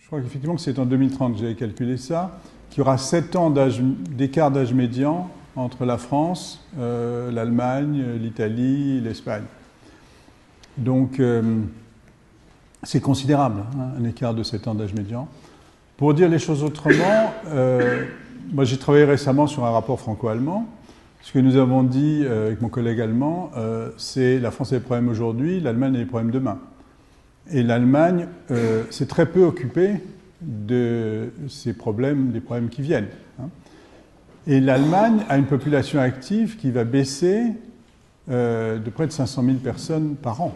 crois qu'effectivement que c'est en 2030 que j'avais calculé ça, qu'il y aura 7 ans d'écart d'âge médian entre la France, l'Allemagne, l'Italie, l'Espagne. Donc, c'est considérable, hein, un écart de 7 ans d'âge médian. Pour dire les choses autrement, moi j'ai travaillé récemment sur un rapport franco-allemand. Ce que nous avons dit avec mon collègue allemand, c'est la France a des problèmes aujourd'hui, l'Allemagne a des problèmes demain. Et l'Allemagne s'est très peu occupée de ces problèmes, des problèmes qui viennent. Hein. Et l'Allemagne a une population active qui va baisser de près de 500 000 personnes par an.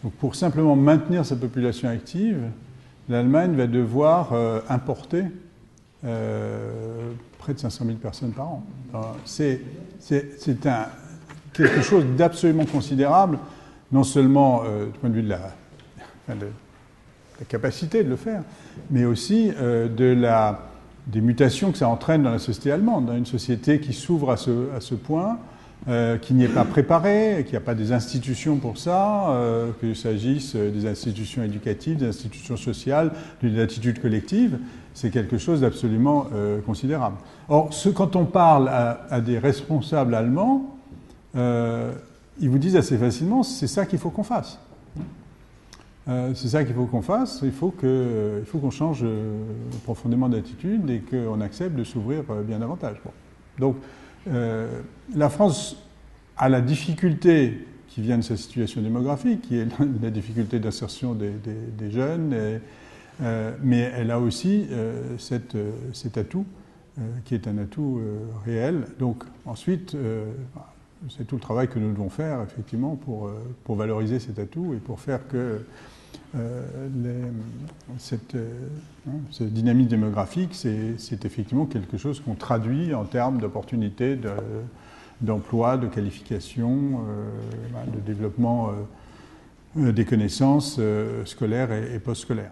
Donc pour simplement maintenir sa population active, l'Allemagne va devoir importer près de 500 000 personnes par an. C'est quelque chose d'absolument considérable, non seulement du point de vue de la capacité de le faire, mais aussi des mutations que ça entraîne dans la société allemande, dans une société qui s'ouvre à ce point, qui n'y est pas préparée, qui n'a pas des institutions pour ça, qu'il s'agisse des institutions éducatives, des institutions sociales, d'une attitude collective, c'est quelque chose d'absolument considérable. Or, quand on parle à des responsables allemands, ils vous disent assez facilement, c'est ça qu'il faut qu'on fasse. C'est ça qu'il faut qu'on fasse, il faut qu'on change profondément d'attitude et qu'on accepte de s'ouvrir bien davantage. Bon. Donc, la France a la difficulté qui vient de sa situation démographique, qui est la difficulté d'insertion des jeunes, mais elle a aussi cet atout, qui est un atout réel. Donc, ensuite, c'est tout le travail que nous devons faire, effectivement, pour valoriser cet atout et pour faire que cette dynamique démographique, c'est effectivement quelque chose qu'on traduit en termes d'opportunités d'emploi, de qualification, de développement des connaissances scolaires et postscolaires.